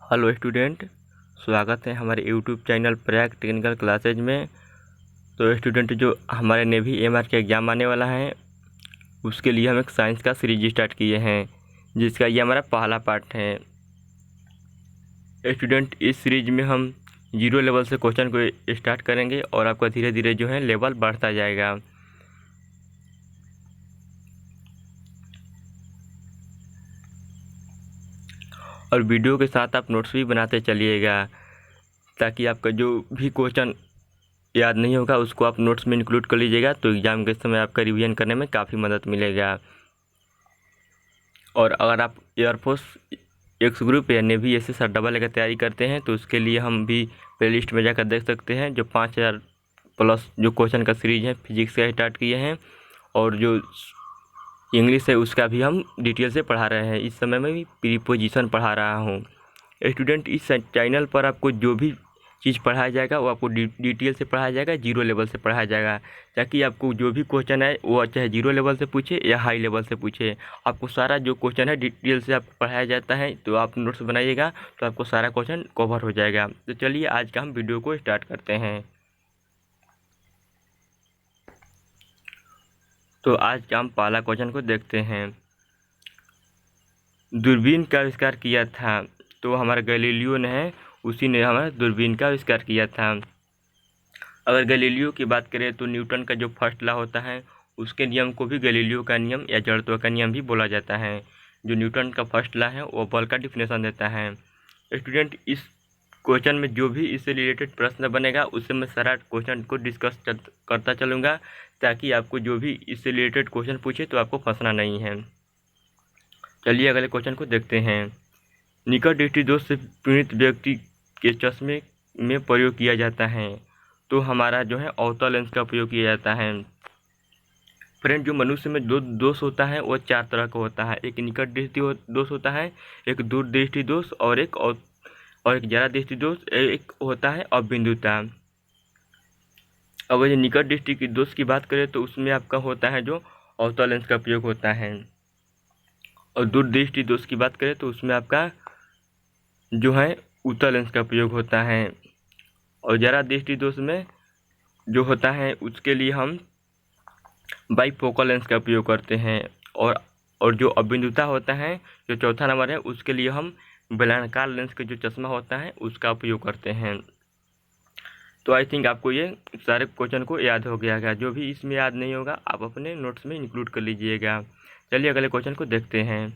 Hello student, स्वागत है हमारे YouTube channel Prayag technical classes में। तो स्टूडेंट, जो हमारे नेवी एमआर के एग्ज़ाम आने वाला है उसके लिए हम एक साइंस का सीरीज स्टार्ट किए हैं, जिसका ये हमारा पहला पार्ट है। स्टूडेंट, इस सीरीज में हम 0 लेवल से क्वेश्चन को स्टार्ट करेंगे और आपका धीरे धीरे जो है लेवल बढ़ता जाएगा। और वीडियो के साथ आप नोट्स भी बनाते चलिएगा, ताकि आपका जो भी क्वेश्चन याद नहीं होगा उसको आप नोट्स में इंक्लूड कर लीजिएगा, तो एग्ज़ाम के समय आपका रिवीजन करने में काफ़ी मदद मिलेगा। और अगर आप एयरफोर्स एक्स ग्रुप या नेवी एसएस और डबल ए की तैयारी करते हैं तो उसके लिए हम भी प्लेलिस्ट में जाकर देख सकते हैं, जो 5000 प्लस जो क्वेश्चन का सीरीज है फिजिक्स का स्टार्ट किए हैं, और जो इंग्लिश है उसका भी हम डिटेल से पढ़ा रहे हैं। इस समय मैं भी प्रीपोजिशन पढ़ा रहा हूँ। स्टूडेंट, इस चैनल पर आपको जो भी चीज़ पढ़ाया जाएगा वो आपको डिटेल से पढ़ाया जाएगा, 0 लेवल से पढ़ाया जाएगा, ताकि आपको जो भी क्वेश्चन है वो चाहे 0 लेवल से पूछे या हाई लेवल से पूछे, आपको सारा जो क्वेश्चन है डिटेल से आपको पढ़ाया जाता है। तो आप नोट्स बनाइएगा तो आपको सारा क्वेश्चन कवर हो जाएगा। तो चलिए आज का हम वीडियो को स्टार्ट करते हैं। तो आज का हम पहला क्वेश्चन को देखते हैं। दूरबीन का आविष्कार किया था, तो हमारा गैलीलियो ने है, उसी ने हमारा दूरबीन का आविष्कार किया था। अगर गैलीलियो की बात करें तो न्यूटन का जो फर्स्ट लॉ होता है उसके नियम को भी गैलीलियो का नियम या जड़त्व का नियम भी बोला जाता है। जो न्यूटन का फर्स्ट लॉ है वो बल का डिफिनेशन देता है। स्टूडेंट, इस क्वेश्चन में जो भी इससे रिलेटेड प्रश्न बनेगा उससे मैं सारा क्वेश्चन को डिस्कस करता चलूँगा, ताकि आपको जो भी इससे रिलेटेड क्वेश्चन पूछे तो आपको फंसना नहीं है। चलिए अगले क्वेश्चन को देखते हैं। निकट दृष्टि दोष से पीड़ित व्यक्ति के चश्मे में प्रयोग किया जाता है, तो हमारा जो है अवतल लेंस का प्रयोग किया जाता है। फ्रेंड, जो मनुष्य में दो दोष होता है वो 4 तरह का होता है। एक निकट दृष्टि दोष होता है, एक दूर दृष्टि दोष, और एक जरा दृष्टि दोष, एक होता है अबिंदुता। अगर ये निकट दृष्टि की दोष की बात करें तो उसमें आपका होता है जो अवतल लेंस का प्रयोग होता है, और दूर दृष्टि दोष की बात करें तो उसमें आपका जो है उत्तल लेंस का प्रयोग होता है। और जरा दृष्टि दोष में जो होता है उसके लिए हम बाइफोकल लेंस का प्रयोग करते हैं, और जो अबिंदुता होता है जो चौथा नंबर है उसके लिए हम बेलनाकार लेंस का जो चश्मा होता है उसका उपयोग करते हैं। तो आई थिंक आपको ये सारे क्वेश्चन को याद हो गया है। जो भी इसमें याद नहीं होगा आप अपने नोट्स में इंक्लूड कर लीजिएगा। चलिए अगले क्वेश्चन को देखते हैं।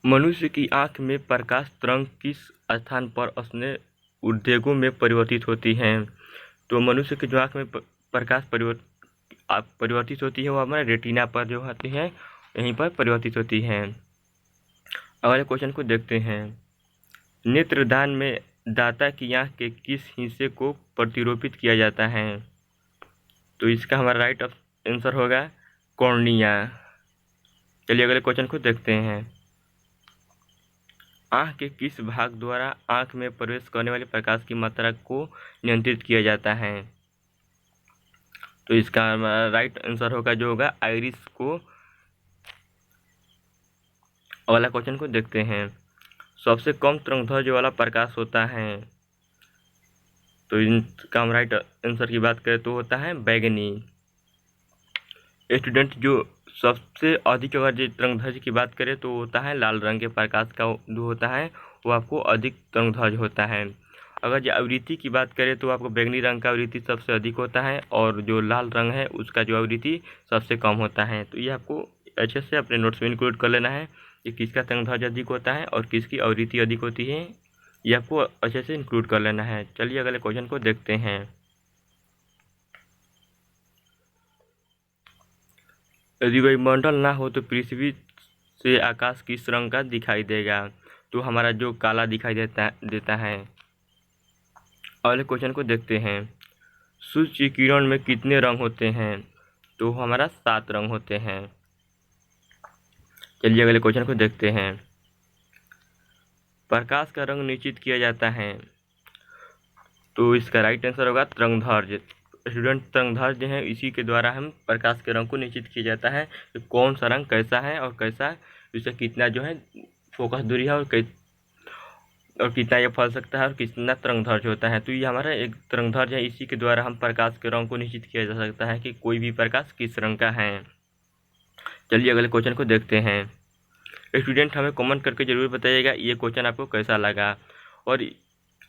मनुष्य की आँख में प्रकाश तरंग किस स्थान पर अपने उद्वेगों में परिवर्तित होती हैं? तो मनुष्य की जो आँख में प्रकाश परिवर्तित होती है वो हमारे रेटिना पर जो होती है यहीं पर परिवर्तित होती है। अगले क्वेश्चन को देखते हैं। नेत्रदान में दाता की आँख के किस हिस्से को प्रतिरोपित किया जाता है? तो इसका हमारा राइट आंसर होगा कॉर्निया। चलिए अगले क्वेश्चन को देखते हैं। आँख के किस भाग द्वारा आँख में प्रवेश करने वाले प्रकाश की मात्रा को नियंत्रित किया जाता है? तो इसका राइट आंसर होगा जो होगा आइरिस को। अगला क्वेश्चन को देखते हैं। सबसे कम तरंगदैर्घ्य वाला प्रकाश होता है, तो इनका हम राइट आंसर की बात करें तो होता है बैगनी। स्टूडेंट, जो सबसे अधिक अगर जो तरंगदैर्घ्य की बात करें तो होता है लाल रंग के प्रकाश का जो होता है वो आपको अधिक तरंगदैर्घ्य होता है। अगर जो आवृत्ति की बात करें तो आपको बैंगनी रंग का आवृत्ति सबसे अधिक होता है, और जो लाल रंग है उसका जो आवृत्ति सबसे कम होता है। तो ये आपको अच्छे से अपने नोट्स में इंक्लूड कर लेना है कि किसका तरंगदैर्घ्य अधिक होता है और किसकी आवृत्ति अधिक होती है, ये आपको अच्छे से इंक्लूड कर लेना है। चलिए अगले क्वेश्चन को देखते हैं। यदि वायुमंडल ना हो तो पृथ्वी से आकाश किस रंग का दिखाई देगा? तो हमारा जो काला दिखाई देता है। अगले क्वेश्चन को देखते हैं। सूर्य की किरण में कितने रंग होते हैं? तो हमारा 7 रंग होते हैं। चलिए अगले क्वेश्चन को देखते हैं। प्रकाश का रंग निश्चित किया जाता है, तो इसका राइट आंसर होगा तरंगदैर्घ्य। स्टूडेंट, तरंगदैर्घ्य है इसी के द्वारा हम प्रकाश के रंग को निश्चित किया जाता है कि कौन सा रंग कैसा है और कैसा इससे कितना जो है फोकस दूरी है, और कितना ये फैल सकता है और कितना तरंगदैर्घ्य होता है। तो ये हमारा एक तरंगदैर्घ्य है, इसी के द्वारा हम प्रकाश के रंग को निश्चित किया जा सकता है कि कोई भी प्रकाश किस रंग का है। चलिए अगले क्वेश्चन को देखते हैं। स्टूडेंट हमें कमेंट करके ज़रूर बताइएगा ये क्वेश्चन आपको कैसा लगा, और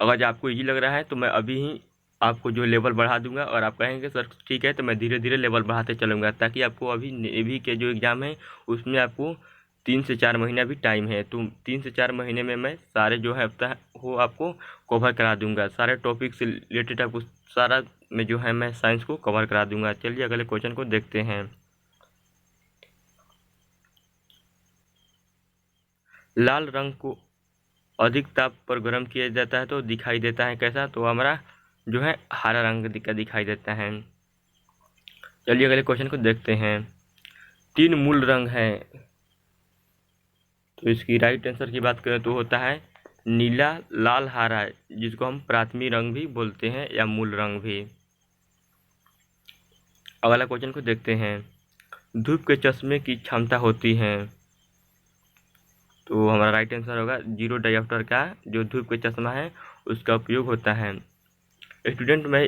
अगर आपको इजी लग रहा है तो मैं अभी ही आपको जो लेवल बढ़ा दूंगा, और आप कहेंगे सर ठीक है तो मैं धीरे धीरे लेवल बढ़ाते चलूँगा, ताकि आपको अभी नेवी के जो एग्ज़ाम है उसमें आपको 3 से 4 महीना भी टाइम है। तो 3 से 4 महीने में मैं सारे जो है हफ्ता वो आपको कवर करा दूंगा, सारे टॉपिक से रिलेटेड आपको सारा में जो है मैं साइंस को कवर करा दूंगा। चलिए अगले क्वेश्चन को देखते हैं। लाल रंग को अधिक ताप पर गर्म किया जाता है तो दिखाई देता है कैसा, तो हमारा जो है हरा रंग का दिखाई देता है। चलिए अगले क्वेश्चन को देखते हैं। 3 मूल रंग हैं, तो इसकी राइट आंसर की बात करें तो होता है नीला, लाल, हरा, जिसको हम प्राथमिक रंग भी बोलते हैं या मूल रंग भी। अगला क्वेश्चन को देखते हैं। धूप के चश्मे की क्षमता होती है, तो हमारा राइट आंसर होगा 0 डायोप्टर का जो धूप के चश्मा है उसका उपयोग होता है। स्टूडेंट मैं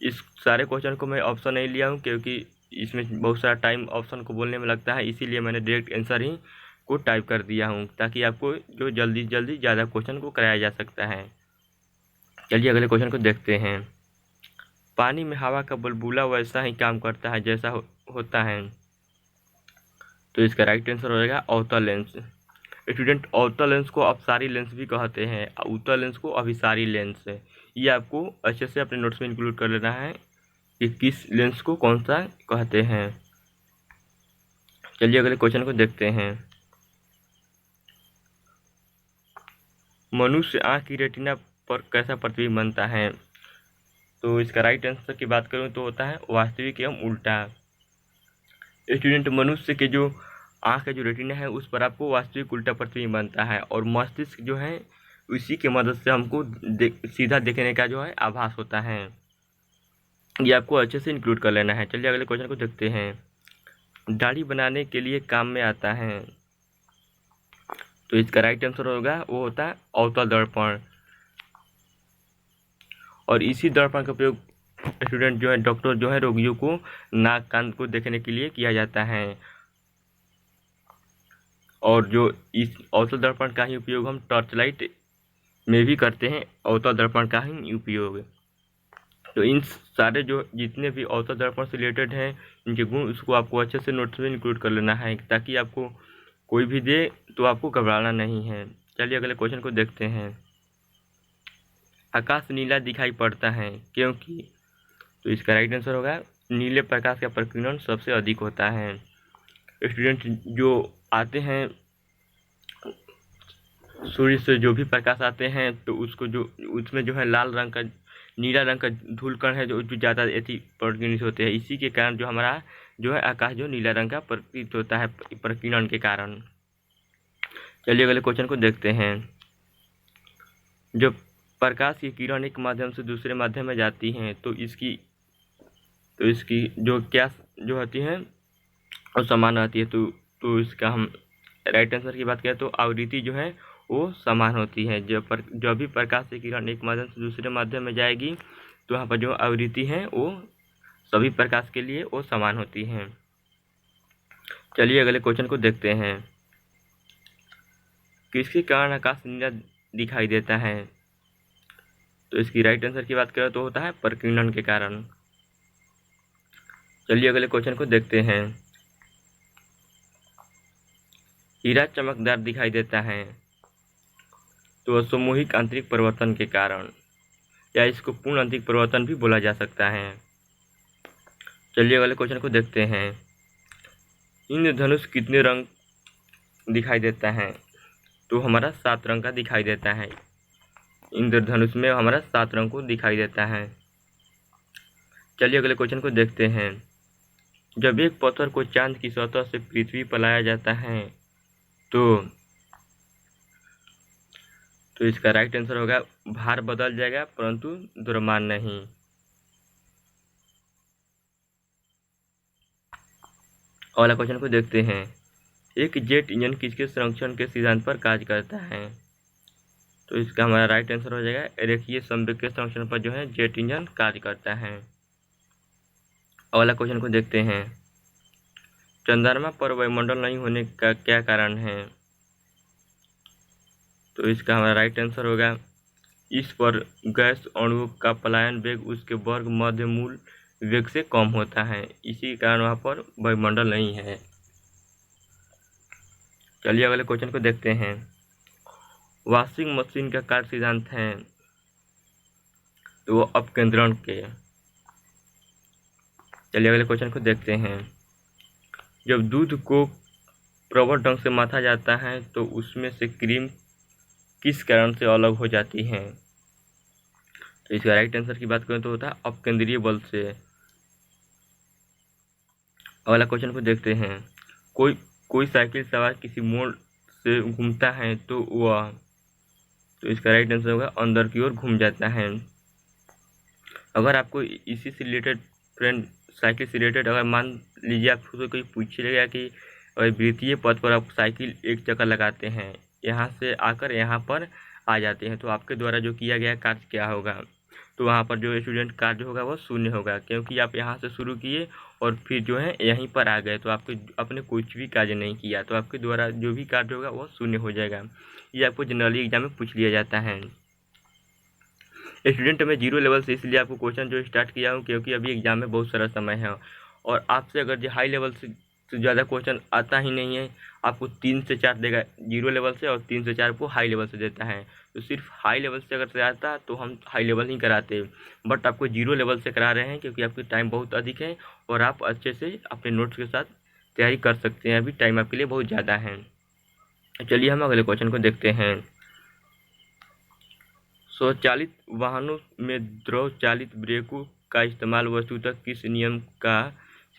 इस सारे क्वेश्चन को मैं ऑप्शन नहीं लिया हूँ, क्योंकि इसमें बहुत सारा टाइम ऑप्शन को बोलने में लगता है, इसीलिए मैंने डायरेक्ट आंसर ही को टाइप कर दिया हूँ, ताकि आपको जो जल्दी जल्दी ज़्यादा क्वेश्चन को कराया जा सकता है। चलिए अगले क्वेश्चन को देखते हैं। पानी में हवा का बुलबुला वैसा ही काम करता है जैसा होता है, तो इसका राइट आंसर हो जाएगा अवतल लेंस। स्टूडेंट अवतल लेंस को अपसारी लेंस भी कहते हैं, उत्तल लेंस को अभिसारी लेंस। ये आपको अच्छे से अपने नोट्स में इंक्लूड कर लेना है कि किस लेंस को कौन सा कहते हैं। चलिए अगले क्वेश्चन को देखते हैं। मनुष्य आँख की रेटिना पर कैसा प्रतिबिंब बनता है, तो इसका राइट आंसर की बात करूँ तो होता है वास्तविक एवं उल्टा। स्टूडेंट मनुष्य के जो आँख का जो रेटिना है उस पर आपको वास्तविक उल्टा प्रतिबिंब बनता है, और मस्तिष्क जो है उसी की मदद से हमको सीधा देखने का जो है आभास होता है। ये आपको अच्छे से इंक्लूड कर लेना है। चलिए अगले क्वेश्चन को देखते हैं। दाढ़ी बनाने के लिए काम में आता है, तो इसका राइट आंसर होगा वो होता है अवतल दर्पण, और इसी दर्पण का उपयोग स्टूडेंट जो है डॉक्टर जो है रोगियों को नाक कान को देखने के लिए किया जाता है, और जो इस अवतल दर्पण का ही उपयोग हम टॉर्च लाइट में भी करते हैं, अवतल दर्पण का ही उपयोग। तो इन सारे जो जितने भी अवतल दर्पण से रिलेटेड हैं इनके गुण उसको आपको अच्छे से नोट्स में इंक्लूड कर लेना है, ताकि आपको कोई भी दे तो आपको घबराना नहीं है। चलिए अगले क्वेश्चन को देखते हैं। आकाश नीला दिखाई पड़ता है क्योंकि, तो इसका राइट आंसर होगा नीले प्रकाश का प्रकीर्णन सबसे अधिक होता है। स्टूडेंट जो आते हैं सूर्य से जो भी प्रकाश आते हैं तो उसको जो उसमें जो है लाल रंग का नीला रंग का धूलकण है जो ज़्यादा प्रकीर्णित होते हैं, इसी के कारण जो हमारा जो है आकाश जो नीला रंग का प्रतीत होता है प्रकीर्णन के कारण। चलिए अगले क्वेश्चन को देखते हैं। जब प्रकाश की किरण एक माध्यम से दूसरे माध्यम में जाती हैं तो इसकी जो क्या जो होती है और समान रहती है, तो इसका हम राइट आंसर की बात करें तो आवृत्ति जो है वो समान होती है। जब भी प्रकाश की किरण एक माध्यम से दूसरे माध्यम में जाएगी तो वहाँ पर जो आवृत्ति है वो सभी प्रकाश के लिए वो समान होती हैं। चलिए अगले क्वेश्चन को देखते हैं। किसके कारण आकाश नीला दिखाई देता है, तो इसकी राइट आंसर की बात करें तो होता है प्रकीर्णन के कारण। चलिए अगले क्वेश्चन को देखते हैं। हीरा चमकदार दिखाई देता है, तो सामूहिक आंतरिक परिवर्तन के कारण, या इसको पूर्ण आंतरिक परिवर्तन भी बोला जा सकता है। चलिए अगले क्वेश्चन को देखते हैं। इंद्रधनुष कितने रंग दिखाई देता है, तो हमारा 7 रंग का दिखाई देता है। इंद्रधनुष में हमारा 7 रंग को दिखाई देता है। चलिए अगले क्वेश्चन को देखते हैं। जब एक पत्थर को चांद की सतह से पृथ्वी पर लाया जाता है तो इसका राइट आंसर होगा भार बदल जाएगा परंतु द्रव्यमान नहीं। अगला क्वेश्चन को देखते हैं। एक जेट इंजन किसके संरक्षण के सिद्धांत पर कार्य करता है, तो इसका हमारा राइट आंसर हो जाएगा रेखीय समविकृत संरचना पर जो है जेट इंजन कार्य करता है। अगला क्वेश्चन को देखते हैं, चंद्रमा पर वायुमंडल नहीं होने का क्या कारण है? तो इसका हमारा राइट आंसर होगा, इस पर गैस अणुओं का पलायन वेग उसके वर्ग मध्य मूल वेग से कम होता है, इसी कारण वहाँ पर वायुमंडल नहीं है। चलिए अगले क्वेश्चन को देखते हैं, वॉशिंग मशीन का कार्य सिद्धांत है तो वो अपकेंद्रण के। चलिए अगले क्वेश्चन को देखते हैं, जब दूध को प्रबल ढंग से माथा जाता है तो उसमें से क्रीम किस कारण से अलग हो जाती है? तो इसका राइट आंसर की बात करें तो होता है अपकेंद्रीय बल से। अगला क्वेश्चन को देखते हैं, कोई साइकिल सवार किसी मोड़ से घूमता है तो वह, तो इसका राइट आंसर होगा अंदर की ओर घूम जाता है। अगर आपको इसी से रिलेटेड फ्रेंड, साइकिल से रिलेटेड अगर मान लीजिए आपको कोई पूछ लेगा कि अगर वृत्तीय पथ पर आप साइकिल एक चक्कर लगाते हैं, यहाँ से आकर यहाँ पर आ जाते हैं, तो आपके द्वारा जो किया गया कार्य क्या होगा? तो वहाँ पर जो स्टूडेंट कार्य होगा वो शून्य होगा, क्योंकि आप यहाँ से शुरू किए और फिर जो है यहीं पर आ गए, तो आपने कुछ भी कार्य नहीं किया, तो आपके द्वारा जो भी कार्य होगा वो शून्य हो जाएगा। ये आपको जनरली एग्जाम में पूछ लिया जाता है। स्टूडेंट में जीरो लेवल से इसलिए आपको क्वेश्चन जो स्टार्ट किया हूँ क्योंकि अभी एग्जाम में बहुत सारा समय है, और आपसे अगर जो हाई लेवल से ज़्यादा क्वेश्चन आता ही नहीं है, आपको 3 से 4 देगा जीरो लेवल से और 3 से 4 को हाई लेवल से देता है। तो सिर्फ हाई लेवल से अगर से आता तो हम हाई लेवल ही कराते, बट आपको जीरो लेवल से करा रहे हैं क्योंकि आपकी टाइम बहुत अधिक है और आप अच्छे से अपने नोट्स के साथ तैयारी कर सकते हैं। अभी टाइम आपके लिए बहुत ज़्यादा है। चलिए हम अगले क्वेश्चन को देखते हैं, स्वचालित वाहनों में द्रव चालित ब्रेकों का इस्तेमाल वस्तुतः किस नियम का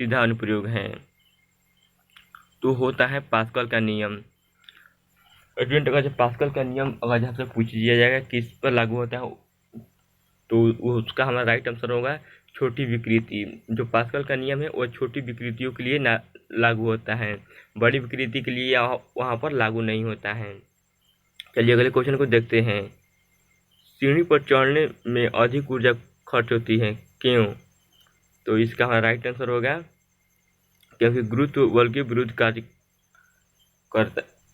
सीधा अनुप्रयोग है? तो होता है पास्कल का नियम। स्टूडेंट अगर जब पास्कल का नियम अगर आपसे पूछ लिया जाएगा किस पर लागू होता है, तो उसका हमारा राइट आंसर होगा छोटी विकृति। जो पास्कल का नियम है वो छोटी विकृतियों के लिए लागू होता है, बड़ी विकृति के लिए वहाँ पर लागू नहीं होता है। चलिए अगले क्वेश्चन को देखते हैं, सीढ़ी पर चढ़ने में अधिक ऊर्जा खर्च होती है, क्यों? तो इसका हमारा राइट आंसर होगा क्योंकि गुरुत्व बल के विरुद्ध कार्य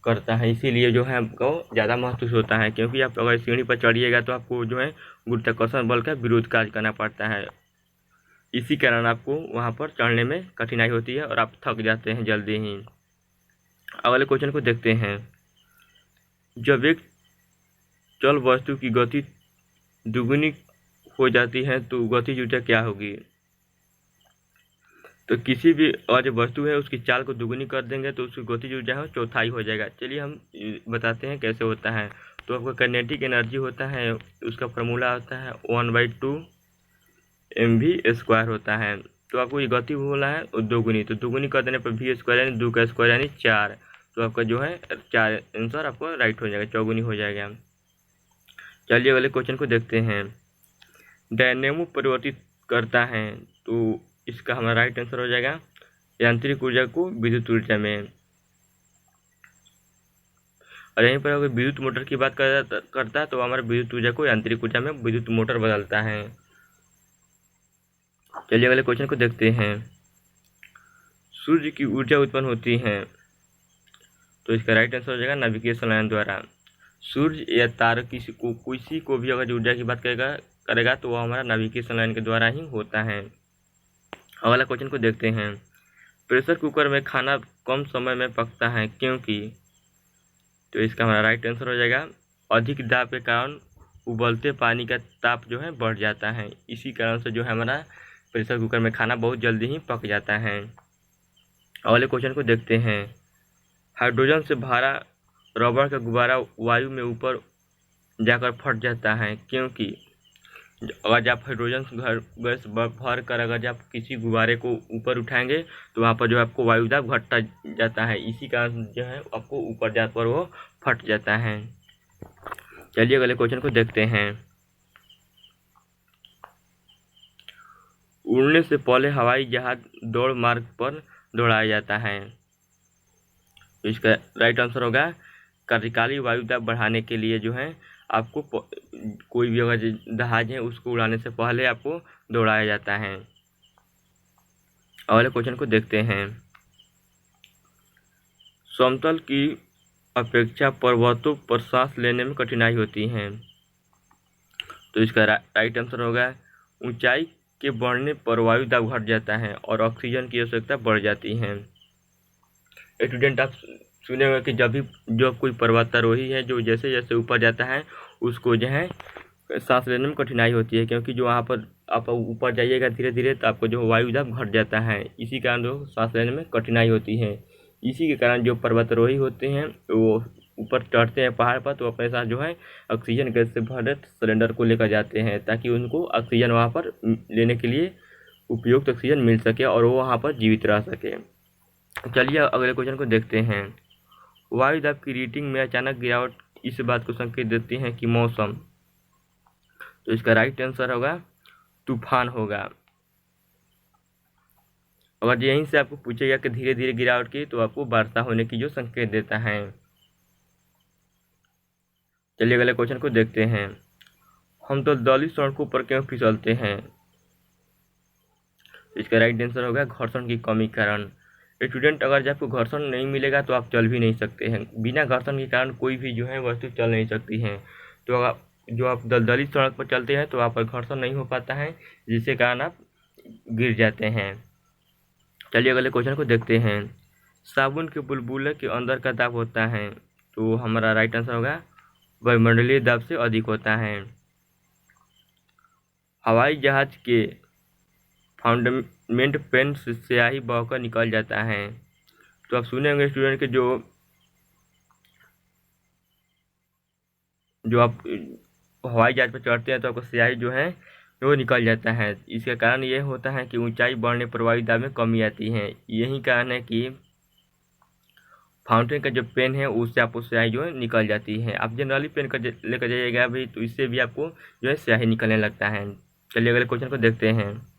करता है, इसीलिए जो है आपको ज़्यादा महसूस होता है, क्योंकि आप अगर सीढ़ी पर चढ़िएगा तो आपको जो है गुरुत्वाकर्षण बल का विरुद्ध कार्य करना पड़ता है, इसी कारण आपको वहाँ पर चढ़ने में कठिनाई होती है और आप थक जाते हैं जल्दी ही। अगले क्वेश्चन को देखते हैं, जब एक चल वस्तु की गति दुगुनी हो जाती है तो गतिज ऊर्जा क्या होगी? तो किसी भी और जो वस्तु है उसकी चाल को दुगुनी कर देंगे तो उसकी गतिज ऊर्जा है चौथाई हो जाएगा। चलिए हम बताते हैं कैसे होता है। तो आपका काइनेटिक एनर्जी होता है, उसका फॉर्मूला होता है 1/2 mv² होता है। तो आपको ये गति बोला है और दोगुनी, तो दोगुनी कर देने पर v² यानी 2 का स्क्वायर यानी 4, तो आपका जो है 4 आंसर आपको राइट हो जाएगा, चौगुनी हो जाएगा। चलिए अगले क्वेश्चन को देखते हैं, डायनेमो परिवर्तित करता है, तो इसका हमारा राइट आंसर हो जाएगा यांत्रिक ऊर्जा को विद्युत ऊर्जा में। और यहीं पर अगर विद्युत मोटर की बात करता है तो हमारे विद्युत ऊर्जा को यांत्रिक ऊर्जा में विद्युत मोटर बदलता है। चलिए अगले क्वेश्चन को देखते हैं, सूर्य की ऊर्जा उत्पन्न होती है, तो इसका राइट आंसर हो जाएगा नाभिकीय संलयन द्वारा। सूर्य या तारा किसी को भी अगर ऊर्जा की बात करेगा तो वह हमारा नाभिकीय संलयन के द्वारा ही होता है। अगला क्वेश्चन को देखते हैं, प्रेशर कुकर में खाना कम समय में पकता है क्योंकि? तो इसका हमारा राइट आंसर हो जाएगा अधिक दाब के कारण उबलते पानी का ताप जो है बढ़ जाता है, इसी कारण से जो है हमारा प्रेशर कुकर में खाना बहुत जल्दी ही पक जाता है। अगले क्वेश्चन को देखते हैं, हाइड्रोजन से भरा रबड़ का गुब्बारा वायु में ऊपर जाकर फट जाता है क्योंकि? अगर आप हाइड्रोजन गैस भर कर अगर आप किसी गुब्बारे को ऊपर उठाएंगे तो वहाँ पर जो आपको वायुदाब घटता जाता है, इसी कारण जो है आपको ऊपर जाकर वो फट जाता है। चलिए अगले क्वेश्चन को देखते हैं, उड़ने से पहले हवाई जहाज दौड़ मार्ग पर दौड़ाया जाता है, तो इसका राइट आंसर होगा कार्यकारी वायुदाब बढ़ाने के लिए जो है आपको कोई भी अगर जहाज है उसको उड़ाने से पहले आपको दौड़ाया जाता है। अगले क्वेश्चन को देखते हैं। समतल की अपेक्षा पर्वतों पर सांस लेने में कठिनाई होती है। तो इसका राइट आंसर होगा ऊंचाई के बढ़ने पर वायु दाब घट जाता है और ऑक्सीजन की आवश्यकता बढ़ जाती है। स्टूडेंट, आप सुने होंगे कि जब भी जो कोई पर्वतारोही है जो जैसे जैसे ऊपर जाता है उसको जो है सांस लेने में कठिनाई होती है, क्योंकि जो वहाँ पर आप ऊपर जाइएगा धीरे धीरे तो आपको जो वायु दाब घट जाता है, इसी कारण जो सांस लेने में कठिनाई होती है। इसी के कारण जो पर्वतारोही होते हैं वो ऊपर चढ़ते हैं पहाड़ पर तो अपने साथ जो है ऑक्सीजन गैस से भरे सिलेंडर को लेकर जाते हैं, ताकि उनको ऑक्सीजन वहाँ पर लेने के लिए उपयुक्त ऑक्सीजन मिल सके और वो वहाँ पर जीवित रह सके। चलिए अगले क्वेश्चन को देखते हैं। वायु दाब की रीडिंग में अचानक गिरावट इस बात को संकेत देती है कि मौसम। तो इसका राइट आंसर होगा तूफान होगा। अगर यहीं से आपको पूछेगा कि धीरे धीरे गिरावट की तो आपको वर्षा होने की जो संकेत देता है। चलिए अगले क्वेश्चन को देखते हैं। हम तो दलित सड़कों पर क्यों फिसलते हैं? इसका राइट आंसर होगा घर्षण की कमी कारण। स्टूडेंट, अगर जब आपको घर्षण नहीं मिलेगा तो आप चल भी नहीं सकते हैं। बिना घर्षण के कारण कोई भी जो है वस्तु चल नहीं सकती है। तो अगर जो आप दलदली सड़क पर चलते हैं तो आप पर घर्षण नहीं हो पाता है, जिसके कारण आप गिर जाते हैं। चलिए अगले क्वेश्चन को देखते हैं। साबुन के बुलबुले के अंदर का दाब होता है। तो हमारा राइट आंसर होगा वायुमंडलीय दाब से अधिक होता है। हवाई जहाज के फाउंडेमेंट पेन से स्याही बहकर निकल जाता है। तो आप सुने होंगे स्टूडेंट के जो आप हवाई जहाज पर चढ़ते हैं तो आपको स्याही जो है वो निकल जाता है। इसका कारण ये होता है कि ऊंचाई बढ़ने पर वायु दाब में कमी आती है। यही कारण है कि फाउंटेन का जो पेन है उससे आपको स्याही जो है निकल जाती है। आप जनरली पेन का लेकर जाइएगा अभी तो इससे भी आपको जो है स्याही निकलने लगता है। चलिए अगले क्वेश्चन को देखते हैं।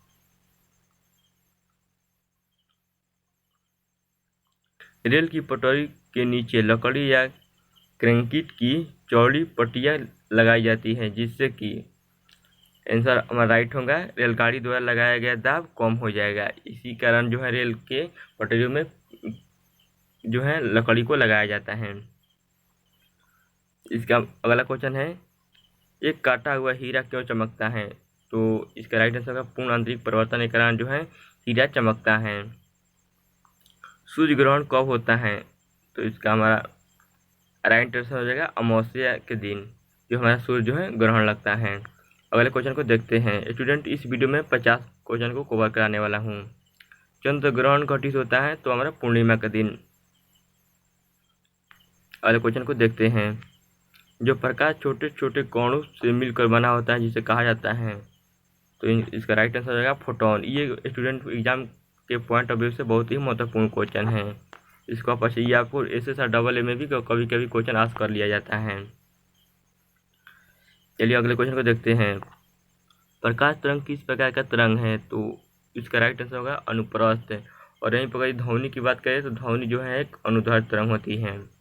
रेल की पटरी के नीचे लकड़ी या कंक्रीट की चौड़ी पट्टियाँ लगाई जाती हैं, जिससे कि आंसर हमारा राइट होगा रेलगाड़ी द्वारा लगाया गया दाब कम हो जाएगा। इसी कारण जो है रेल के पटरियों में जो है लकड़ी को लगाया जाता है। इसका अगला क्वेश्चन है, एक काटा हुआ हीरा क्यों चमकता है? तो इसका राइट आंसर का पूर्ण आंतरिक परिवर्तन के कारण जो है हीरा चमकता है। सूर्य ग्रहण कब होता है? तो इसका हमारा राइट आंसर हो जाएगा अमावस्या के दिन जो हमारा सूर्य जो है ग्रहण लगता है। अगले क्वेश्चन को देखते हैं। स्टूडेंट, इस वीडियो में 50 क्वेश्चन को कवर कराने वाला हूँ। चंद्र ग्रहण घटित होता है तो हमारा पूर्णिमा का दिन। अगले क्वेश्चन को देखते हैं। जो प्रकाश छोटे छोटे कणों से मिलकर बना होता है जिसे कहा जाता है। तो इसका राइट आंसर हो जाएगा फोटोन। ये स्टूडेंट एग्जाम के पॉइंट ऑफ व्यू से बहुत ही महत्वपूर्ण क्वेश्चन है। इसको आप ये आपको SSR में भी कभी कभी क्वेश्चन आस्क कर लिया जाता है। चलिए अगले क्वेश्चन को देखते हैं। प्रकाश तरंग किस प्रकार का तरंग है? तो इसका राइट आंसर होगा अनुप्रस्थ। और यहीं पर अगर ध्वनि की बात करें तो ध्वनि जो है एक अनुदैर्ध्य तरंग होती है।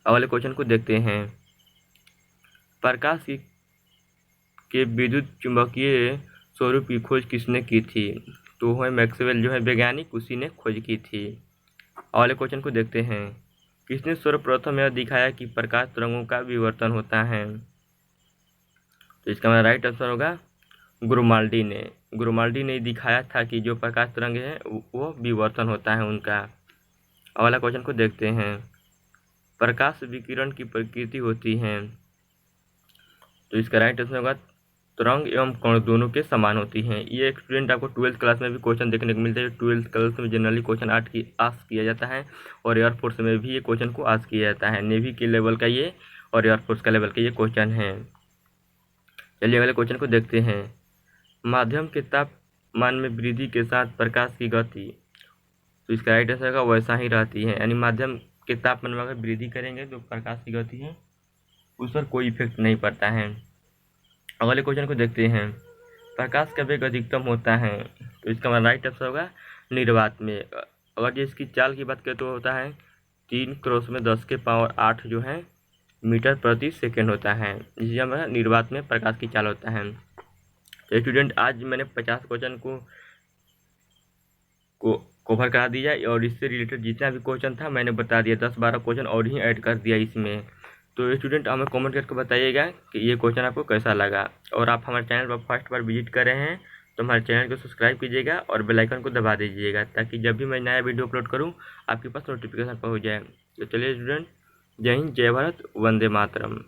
अगले क्वेश्चन को देखते हैं। प्रकाश के विद्युत चुंबकीय स्वरूप की खोज किसने की थी? तो है मैक्सवेल जो है वैज्ञानिक, उसी ने खोज की थी। अगले क्वेश्चन को देखते हैं। किसने सर्वप्रथम यह दिखाया कि प्रकाश तरंगों का विवर्तन होता है? तो इसका हमारा राइट आंसर होगा ग्रोमाल्डी ने दिखाया था कि जो प्रकाश तरंग है वो विवर्तन होता है उनका। अगला क्वेश्चन को देखते हैं। प्रकाश विकिरण की प्रकृति होती है। तो इसका राइट आंसर होगा तरंग एवं कण दोनों के समान होती हैं। ये स्टूडेंट आपको 12th क्लास में भी क्वेश्चन देखने को मिलता है। 12th क्लास में जनरली क्वेश्चन आस्क किया जाता है और एयरफोर्स में भी ये क्वेश्चन को आस्क किया जाता है। नेवी के लेवल का ये और एयरफोर्स का लेवल का ये क्वेश्चन है। चलिए अगले क्वेश्चन को देखते हैं। माध्यम के तापमान में वृद्धि के साथ प्रकाश की गति, तो इसका राइट आंसर होगा वैसा ही रहती है। यानी माध्यम के तापमान में अगर वृद्धि करेंगे तो प्रकाश की गति है उस पर कोई इफेक्ट नहीं पड़ता है। अगले क्वेश्चन को देखते हैं। प्रकाश का वेग अधिकतम होता है। तो इसका हमारा राइट आंसर होगा निर्वात में। अगर जो इसकी चाल की बात करें तो होता है 3 × 10⁸ जो है मीटर प्रति सेकेंड होता है, जिसे हमारा निर्वात में प्रकाश की चाल होता है। तो स्टूडेंट आज मैंने 50 क्वेश्चन को कवर करा दिया, और इससे रिलेटेड जितना भी क्वेश्चन था मैंने बता दिया, 10-12 क्वेश्चन और ही ऐड कर दिया इसमें। तो स्टूडेंट हमें कमेंट करके बताइएगा कि ये क्वेश्चन आपको कैसा लगा, और आप हमारे चैनल पर फर्स्ट बार विजिट कर रहे हैं तो हमारे चैनल को सब्सक्राइब कीजिएगा और बेल आइकन को दबा दीजिएगा, ताकि जब भी मैं नया वीडियो अपलोड करूं आपके पास नोटिफिकेशन पहुंच जाए। तो चलिए स्टूडेंट, जय हिंद, जय भारत, वंदे मातरम।